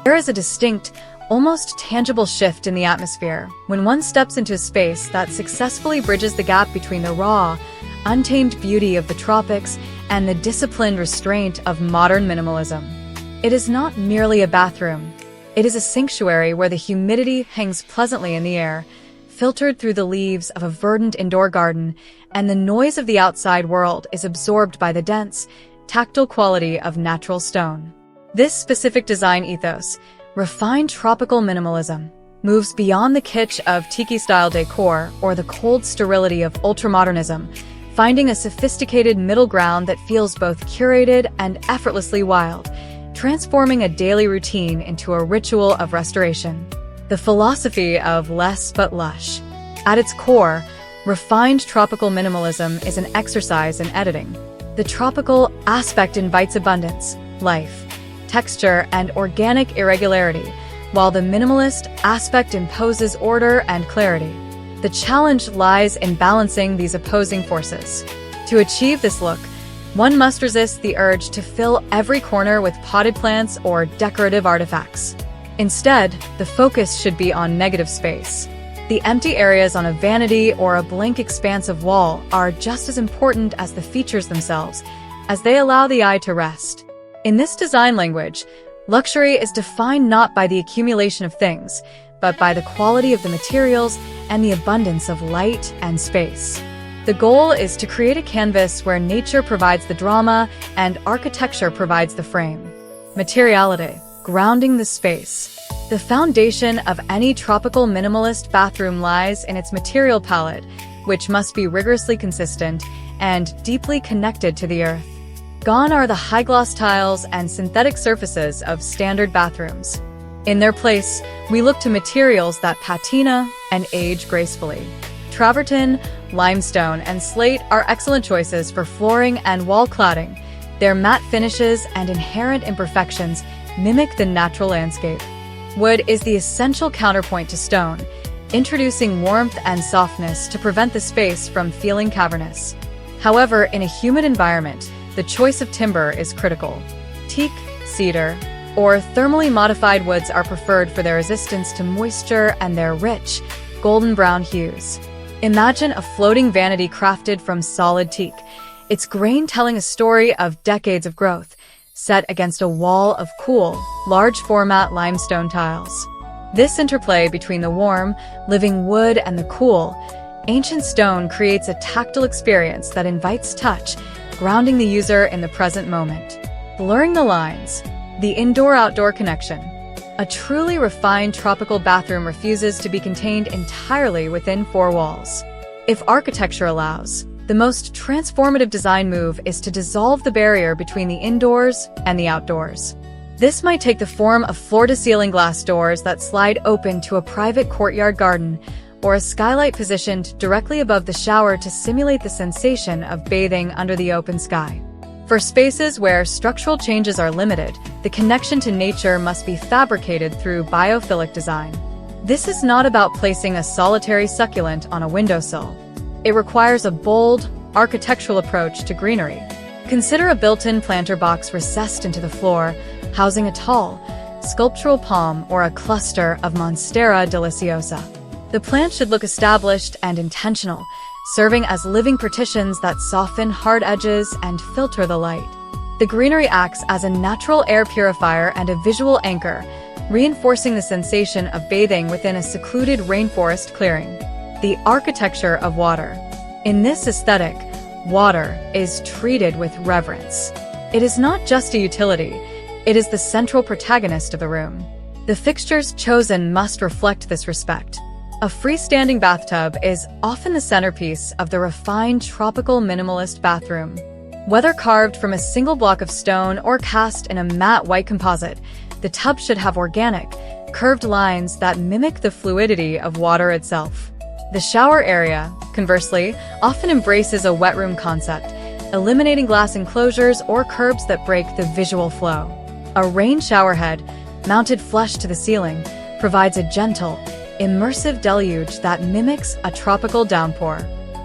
There is a distinct, almost tangible shift in the atmosphere when one steps into a space that successfully bridges the gap between the raw, untamed beauty of the tropics and the disciplined restraint of modern minimalism. It is not merely a bathroom. It is a sanctuary where the humidity hangs pleasantly in the air, filtered through the leaves of a verdant indoor garden, and the noise of the outside world is absorbed by the dense, tactile quality of natural stone. This specific design ethos, refined tropical minimalism, moves beyond the kitsch of tiki-style decor or the cold sterility of ultramodernism, finding a sophisticated middle ground that feels both curated and effortlessly wild, transforming a daily routine into a ritual of restoration. The philosophy of less but lush. At its core, refined tropical minimalism is an exercise in editing. The tropical aspect invites abundance, life, texture, and organic irregularity, while the minimalist aspect imposes order and clarity. The challenge lies in balancing these opposing forces. To achieve this look, one must resist the urge to fill every corner with potted plants or decorative artifacts. Instead, the focus should be on negative space. The empty areas on a vanity or a blank expanse of wall are just as important as the features themselves, as they allow the eye to rest. In this design language, luxury is defined not by the accumulation of things, but by the quality of the materials and the abundance of light and space. The goal is to create a canvas where nature provides the drama and architecture provides the frame. Materiality, grounding the space. The foundation of any tropical minimalist bathroom lies in its material palette, which must be rigorously consistent and deeply connected to the earth. Gone are the high-gloss tiles and synthetic surfaces of standard bathrooms. In their place, we look to materials that patina and age gracefully. Travertine, limestone, and slate are excellent choices for flooring and wall cladding. Their matte finishes and inherent imperfections mimic the natural landscape. Wood is the essential counterpoint to stone, introducing warmth and softness to prevent the space from feeling cavernous. However, in a humid environment, the choice of timber is critical. Teak, cedar, or thermally modified woods are preferred for their resistance to moisture and their rich, golden brown hues. Imagine a floating vanity crafted from solid teak, its grain telling a story of decades of growth, set against a wall of cool, large-format limestone tiles. This interplay between the warm, living wood and the cool, ancient stone creates a tactile experience that invites touch, grounding the user in the present moment. Blurring the lines. The indoor-outdoor connection. A truly refined tropical bathroom refuses to be contained entirely within four walls. If architecture allows, the most transformative design move is to dissolve the barrier between the indoors and the outdoors. This might take the form of floor-to-ceiling glass doors that slide open to a private courtyard garden, or a skylight positioned directly above the shower to simulate the sensation of bathing under the open sky. For spaces where structural changes are limited, the connection to nature must be fabricated through biophilic design. This is not about placing a solitary succulent on a windowsill. It requires a bold, architectural approach to greenery. Consider a built-in planter box recessed into the floor, housing a tall, sculptural palm or a cluster of Monstera deliciosa. The plant should look established and intentional, serving as living partitions that soften hard edges and filter the light. The greenery acts as a natural air purifier and a visual anchor, reinforcing the sensation of bathing within a secluded rainforest clearing. The architecture of water. In this aesthetic, water is treated with reverence. It is not just a utility, it is the central protagonist of the room. The fixtures chosen must reflect this respect. A freestanding bathtub is often the centerpiece of the refined tropical minimalist bathroom. Whether carved from a single block of stone or cast in a matte white composite, the tub should have organic, curved lines that mimic the fluidity of water itself. The shower area, conversely, often embraces a wet room concept, eliminating glass enclosures or curbs that break the visual flow. A rain shower head, mounted flush to the ceiling, provides a gentle, immersive deluge that mimics a tropical downpour.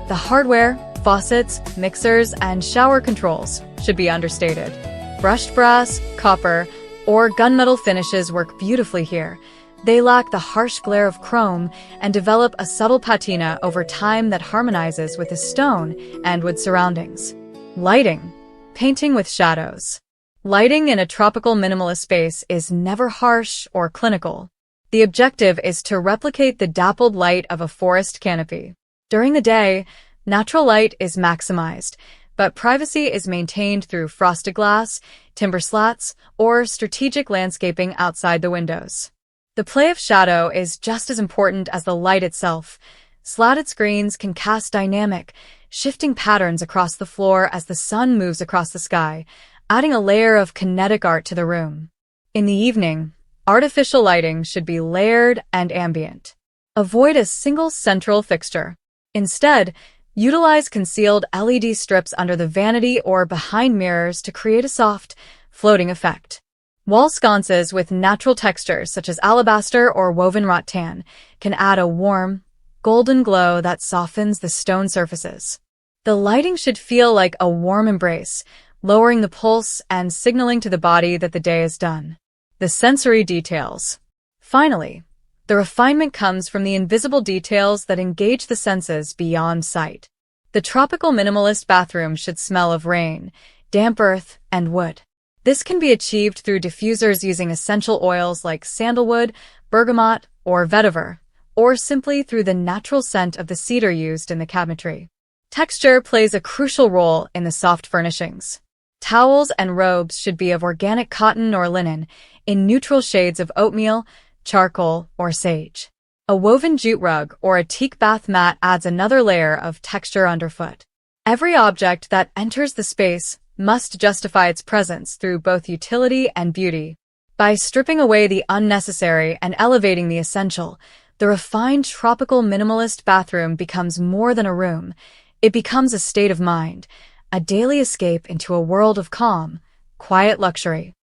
The hardware, faucets, mixers, and shower controls should be understated. Brushed brass, copper, or gunmetal finishes work beautifully here. They lack the harsh glare of chrome and develop a subtle patina over time that harmonizes with the stone and wood surroundings. Lighting. Painting with shadows. Lighting in a tropical minimalist space is never harsh or clinical. The objective is to replicate the dappled light of a forest canopy. During the day, natural light is maximized, but privacy is maintained through frosted glass, timber slats, or strategic landscaping outside the windows. The play of shadow is just as important as the light itself. Slatted screens can cast dynamic, shifting patterns across the floor as the sun moves across the sky, adding a layer of kinetic art to the room. In the evening, artificial lighting should be layered and ambient. Avoid a single central fixture. Instead, utilize concealed LED strips under the vanity or behind mirrors to create a soft, floating effect. Wall sconces with natural textures such as alabaster or woven rattan can add a warm, golden glow that softens the stone surfaces. The lighting should feel like a warm embrace, lowering the pulse and signaling to the body that the day is done. The sensory details. Finally, the refinement comes from the invisible details that engage the senses beyond sight. The tropical minimalist bathroom should smell of rain, damp earth, and wood. This can be achieved through diffusers using essential oils like sandalwood, bergamot, or vetiver, or simply through the natural scent of the cedar used in the cabinetry. Texture plays a crucial role in the soft furnishings. Towels and robes should be of organic cotton or linen, in neutral shades of oatmeal, charcoal, or sage. A woven jute rug or a teak bath mat adds another layer of texture underfoot. Every object that enters the space must justify its presence through both utility and beauty. By stripping away the unnecessary and elevating the essential, the refined tropical minimalist bathroom becomes more than a room. It becomes a state of mind, a daily escape into a world of calm, quiet luxury.